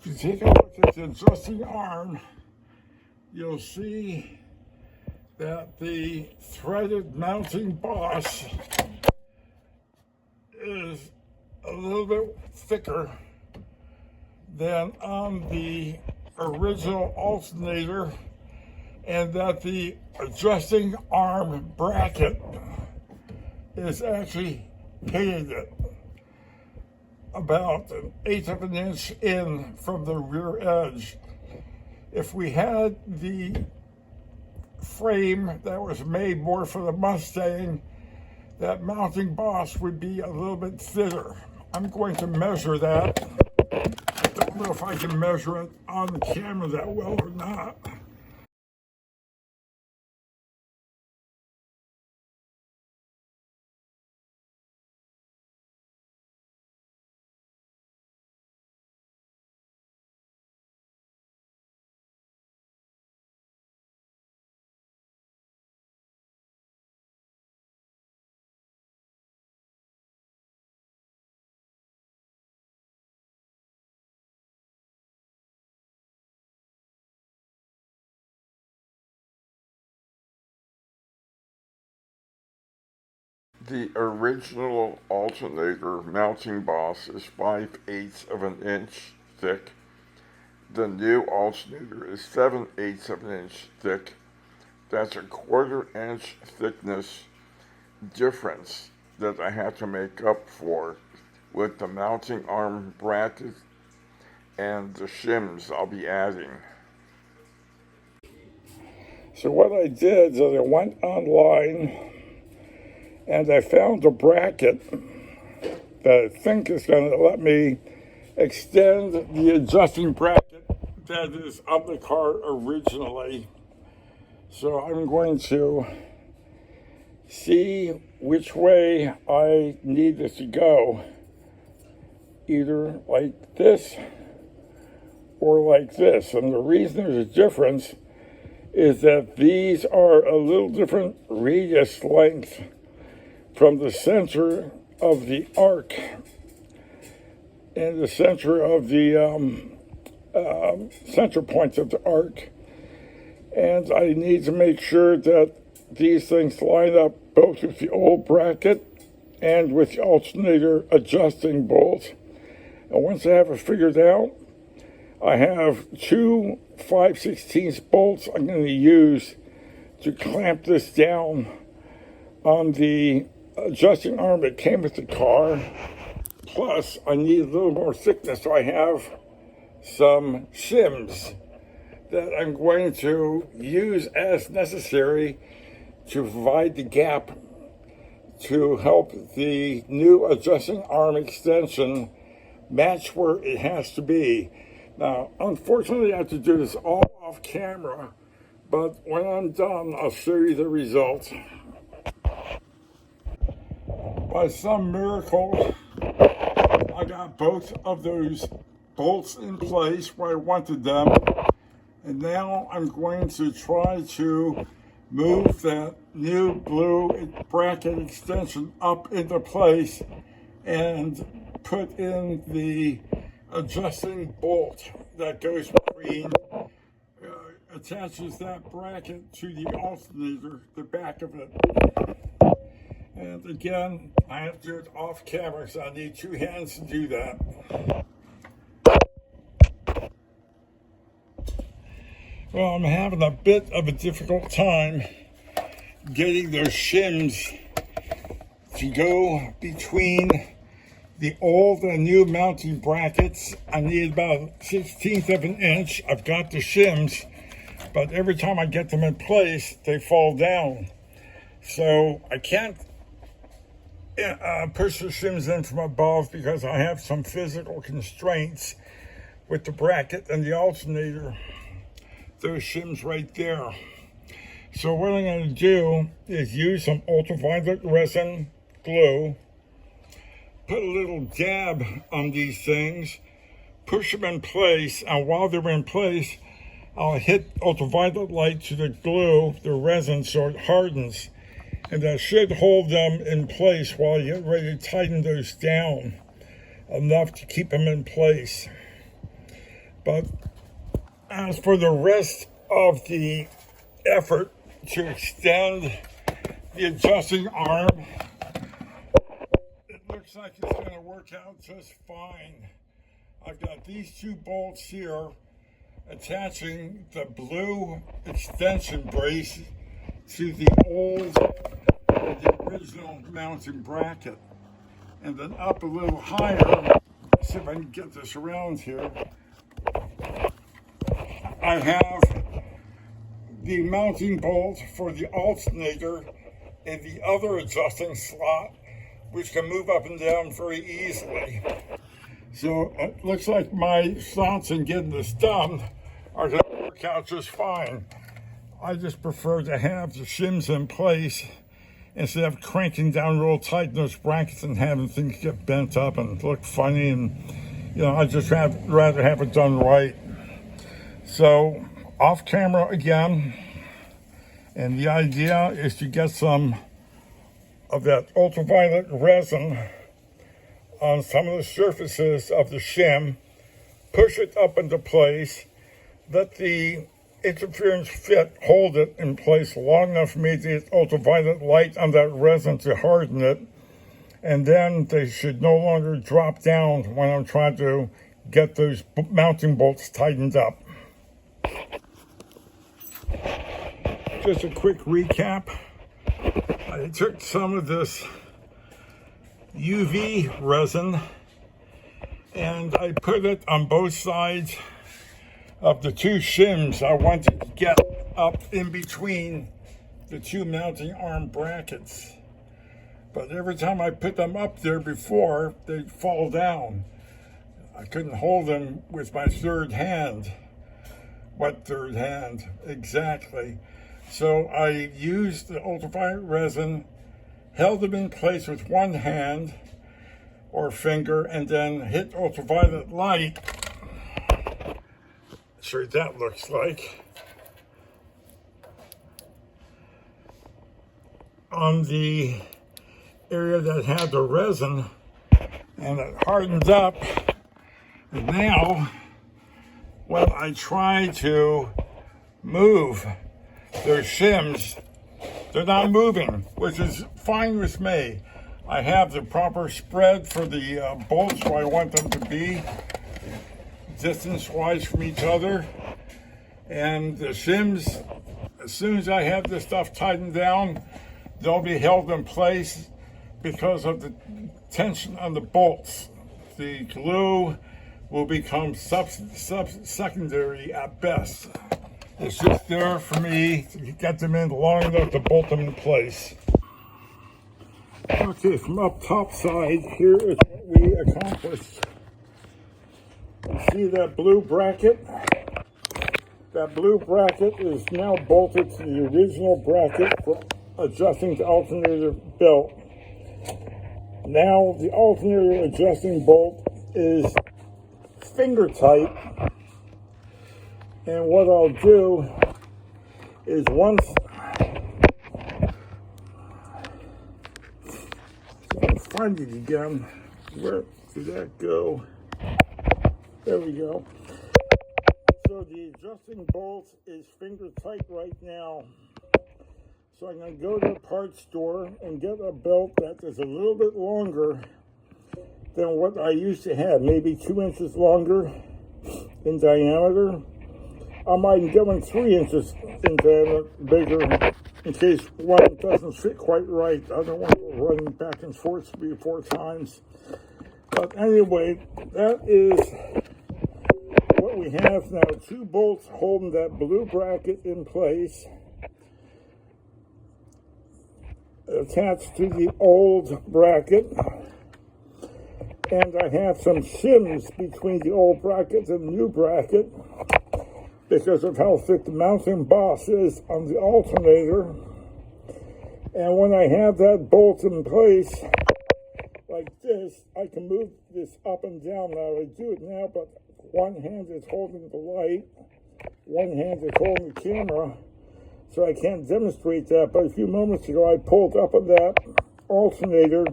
If you take a look at the adjusting arm, you'll see that the threaded mounting boss is a little bit thicker than on the original alternator, and that the adjusting arm bracket is actually hitting it about 1/8 of an inch in from the rear edge. If we had the frame that was made more for the Mustang, that mounting boss would be a little bit thinner. I'm going to measure that. I don't know if I can measure it on the camera that well or not. The original alternator mounting boss is 5/8 of an inch thick. The new alternator is 7/8 of an inch thick. That's a 1/4 inch thickness difference that I have to make up for with the mounting arm bracket and the shims I'll be adding. So what I did is I went online and I found a bracket that I think is going to let me extend the adjusting bracket that is on the car originally. So I'm going to see which way I need this to go, either like this or like this. And the reason there's a difference is that these are a little different radius length from the center of the arc and the center of the center points of the arc. And I need to make sure that these things line up both with the old bracket and with the alternator adjusting bolt. And once I have it figured out, I have 2 5/16 bolts I'm going to use to clamp this down on the adjusting arm that came with the car. Plus, I need a little more thickness, so I have some shims that I'm going to use as necessary to provide the gap to help the new adjusting arm extension match where it has to be. Now, unfortunately, I have to do this all off camera, but when I'm done, I'll show you the results. By some miracle, I got both of those bolts in place where I wanted them. And now I'm going to try to move that new blue bracket extension up into place and put in the adjusting bolt that goes between, attaches that bracket to the alternator, the back of it. And again, I have to do it off camera, so I need 2 hands to do that. Well, I'm having a bit of a difficult time getting those shims to go between the old and new mounting brackets. I need about 1/16 of an inch. I've got the shims, but every time I get them in place, they fall down. So I can't push the shims in from above because I have some physical constraints with the bracket and the alternator. Those shims right there. So what I'm going to do is use some ultraviolet resin glue, put a little dab on these things, push them in place, and while they're in place, I'll hit ultraviolet light to the glue, the resin, so it hardens. And that should hold them in place while I get ready to tighten those down enough to keep them in place. But as for the rest of the effort to extend the adjusting arm, it looks like it's going to work out just fine. I've got these two bolts here attaching the blue extension brace to the original mounting bracket. And then up a little higher, see if I can get this around here, I have the mounting bolt for the alternator in the other adjusting slot, which can move up and down very easily. So it looks like my thoughts in getting this done are going to work out just fine. I just prefer to have the shims in place instead of cranking down real tight in those brackets and having things get bent up and look funny. And, I just rather have it done right. So off camera again. And the idea is to get some of that ultraviolet resin on some of the surfaces of the shim, push it up into place, let the interference fit hold it in place long enough for me to get ultraviolet light on that resin to harden it, and then they should no longer drop down when I'm trying to get those mounting bolts tightened up. Just a quick recap. I took some of this UV resin and I put it on both sides of the two shims I wanted to get up in between the two mounting arm brackets. But every time I put them up there before, they'd fall down. I couldn't hold them with my third hand. What third hand? Exactly. So I used the ultraviolet resin, held them in place with one hand or finger, and then hit ultraviolet light. Show you what that looks like. On the area that had the resin, and it hardened up. And now, when I try to move those shims, they're not moving, which is fine with me. I have the proper spread for the bolts where I want them to be, distance-wise from each other. And the shims, as soon as I have this stuff tightened down, they'll be held in place because of the tension on the bolts. The glue will become secondary at best. It's just there for me to get them in long enough to bolt them in place. Okay, from up top side, here is what we accomplished. You see that blue bracket? That blue bracket is now bolted to the original bracket for adjusting the alternator belt. Now the alternator adjusting bolt is finger tight, and what I'll do is once I'll find it again. Where did that go? There we go. So the adjusting bolt is finger tight right now. So I'm going to go to the parts store and get a belt that is a little bit longer than what I used to have, maybe 2 inches longer in diameter. I might get one 3 inches in diameter bigger in case one doesn't fit quite right. I don't want to go running back and forth 3 or 4 times. But anyway, that is what we have now. 2 bolts holding that blue bracket in place, attached to the old bracket, and I have some shims between the old bracket and the new bracket because of how thick the mounting boss is on the alternator. And when I have that bolt in place like this, I can move this up and down. Now I do it now, but one hand is holding the light, one hand is holding the camera, so I can't demonstrate that. But a few moments ago I pulled up on that alternator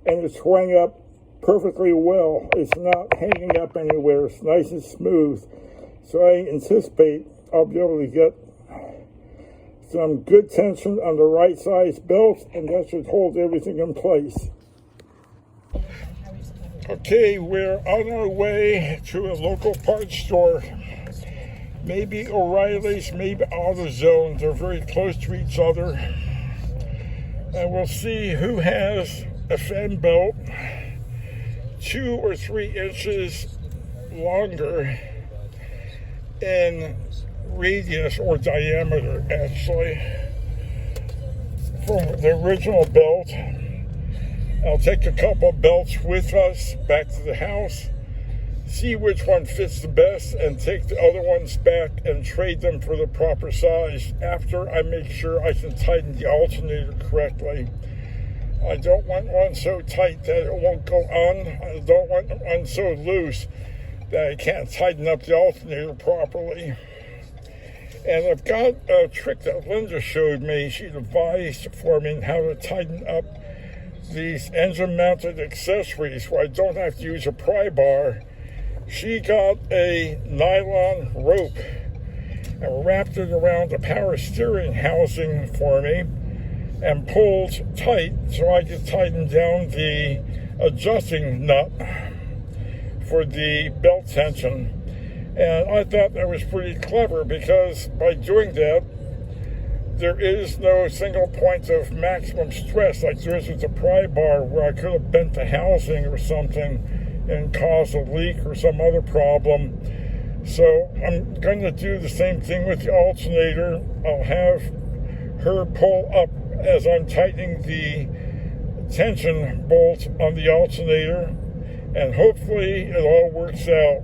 and it swung up perfectly well. It's not hanging up anywhere. It's nice and smooth. So I anticipate I'll be able to get some good tension on the right size belt, and that should hold everything in place. Okay, we're on our way to a local parts store. Maybe O'Reilly's, maybe AutoZone. They're very close to each other. And we'll see who has a fan belt 2 or 3 inches longer in radius or diameter, actually, from the original belt. I'll take a couple of belts with us back to the house, see which one fits the best, and take the other ones back and trade them for the proper size after I make sure I can tighten the alternator correctly. I don't want one so tight that it won't go on. I don't want one so loose that I can't tighten up the alternator properly. And I've got a trick that Linda showed me. She devised for me how to tighten up these engine-mounted accessories where I don't have to use a pry bar. She got a nylon rope and wrapped it around the power steering housing for me and pulled tight so I could tighten down the adjusting nut for the belt tension. And I thought that was pretty clever because by doing that, there is no single point of maximum stress like there is with the pry bar, where I could have bent the housing or something and caused a leak or some other problem. So I'm going to do the same thing with the alternator. I'll have her pull up as I'm tightening the tension bolt on the alternator, and hopefully it all works out.